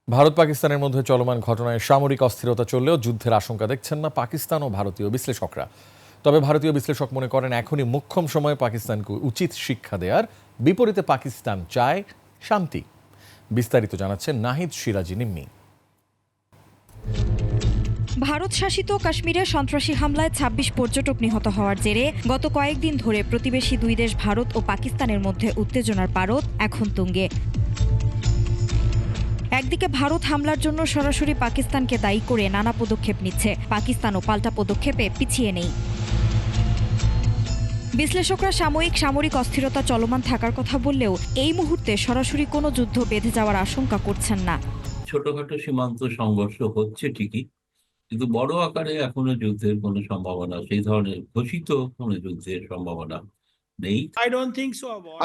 ভারত পাকিস্তানের মধ্যে চলমান ঘটনায় সামরিক অস্থিরতা চললেও যুদ্ধের আশঙ্কা দেখছেন না পাকিস্তান ও ভারতীয় বিশ্লেষকরা। তবে ভারতীয় বিশ্লেষক মনে করেন এখনই মোক্ষম সময়ে পাকিস্তানকে উচিত শিক্ষা দেওয়ার, বিপরীতে পাকিস্তান চায় শান্তি। বিস্তারিত জানাচ্ছেন নাহিদ সিরাজি নিম্মি। ভারত শাসিত কাশ্মীরে সন্ত্রাসী হামলায় ২৬ পর্যটক নিহত হওয়ার জেরে গত কয়েকদিন ধরে প্রতিবেশী দুই দেশ ভারত ও পাকিস্তানের মধ্যে উত্তেজনার পারদ এখন তুঙ্গে। একদিকে ভারত হামলার জন্য সরাসরি পাকিস্তানকে দায়ী করে নানা পদক্ষেপ নিচ্ছে, পাকিস্তানও পাল্টা পদক্ষেপে পিছিয়ে নেই। বিশ্লেষকরা সামরিক অস্থিরতা চলমান থাকার কথা বললেও এই মুহূর্তে সরাসরি কোনো যুদ্ধ বেঁধে যাওয়ার আশঙ্কা করছেন না। ছোটখাটো সীমান্ত সংঘর্ষ হচ্ছে ঠিকই, কিন্তু বড় আকারে এখনো যুদ্ধের কোনো সম্ভাবনা, সেই ধরনের ঘোষিত কোনো যুদ্ধের সম্ভাবনা নেই।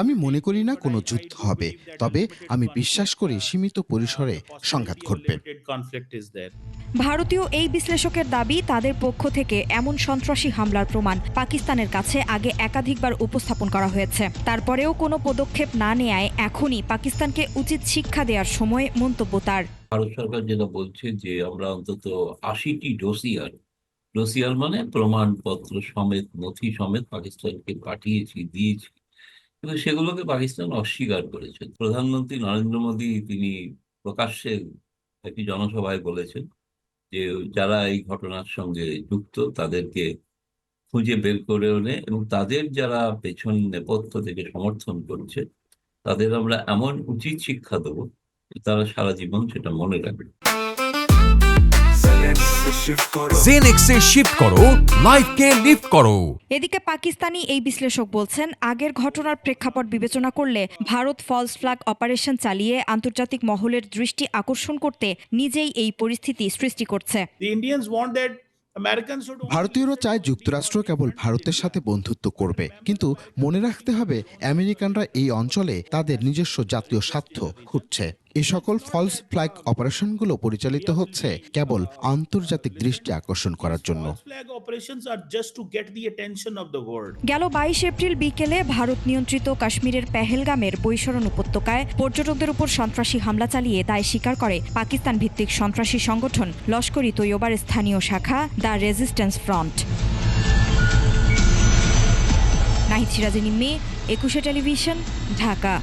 আমি মনে করি না কোনো যুদ্ধ হবে, তবে আমি বিশ্বাস করি সীমিত পরিসরে সংঘাত ঘটবে। ভারতীয় এই বিশ্লেষকের দাবি, তাদের পক্ষ থেকে এমন সন্ত্রাসী হামলার প্রমাণ পাকিস্তানের কাছে আগে একাধিকবার উপস্থাপন করা হয়েছে। তারপরেও কোনো পদক্ষেপ না নেয়ায় এখনই পাকিস্তানকে উচিত শিক্ষা দেওয়ার সময় মন্তব্য তার। ভারত সরকার যেটা বলছে যে আমরা অন্তত ৮০টি ডোসিয়ার মানে প্রমাণপত্র সমেত, নথি সমেত পাকিস্তানকে দিয়েছি, কিন্তু সেগুলোকে পাকিস্তান অস্বীকার করেছে। প্রধানমন্ত্রী নরেন্দ্র মোদী তিনি প্রকাশ্যে একটি জনসভায় বলেছেন যে যারা এই ঘটনার সঙ্গে যুক্ত তাদেরকে খুঁজে বের করে এনে এবং তাদের যারা পেছন নেপথ্য থেকে সমর্থন করছে তাদের আমরা এমন উচিত শিক্ষা দেবো তারা সারা জীবন সেটা মনে রাখবে। জেনেক্সে শিফট করো, লাইফকে লিফট করো। এদিকে পাকিস্তানি এই বিশ্লেষক বলছেন, আগের ঘটনার প্রেক্ষাপট বিবেচনা করলে ভারত ফলস ফ্ল্যাগ অপারেশন চালিয়ে আন্তর্জাতিক মহলের দৃষ্টি আকর্ষণ করতে নিজেই এই পরিস্থিতি সৃষ্টি করছে। ভারতীয়রা চায় যুক্তরাষ্ট্র কেবল ভারতের সাথে বন্ধুত্ব করবে, কিন্তু মনে রাখতে হবে আমেরিকানরা এই অঞ্চলে তাদের নিজস্ব জাতীয় স্বার্থ খুঁজছে। এই সকল ফলস ফ্ল্যাগ অপারেশনগুলো পরিচালিত হচ্ছে কেবল আন্তর্জাতিক দৃষ্টি আকর্ষণ করার জন্য। গেল ২২ এপ্রিল বিকেলে ভারত নিয়ন্ত্রিত কাশ্মীরের পেহেলগামের বৈশরণ উপত্যকায় পর্যটকদের উপর সন্ত্রাসী হামলা চালিয়ে দায় স্বীকার করে পাকিস্তান ভিত্তিক সন্ত্রাসী সংগঠন লস্কর-ই তৈয়বার স্থানীয় শাখা the resistance front. Nahid Siraji Nimmi, ২১ television, Dhaka.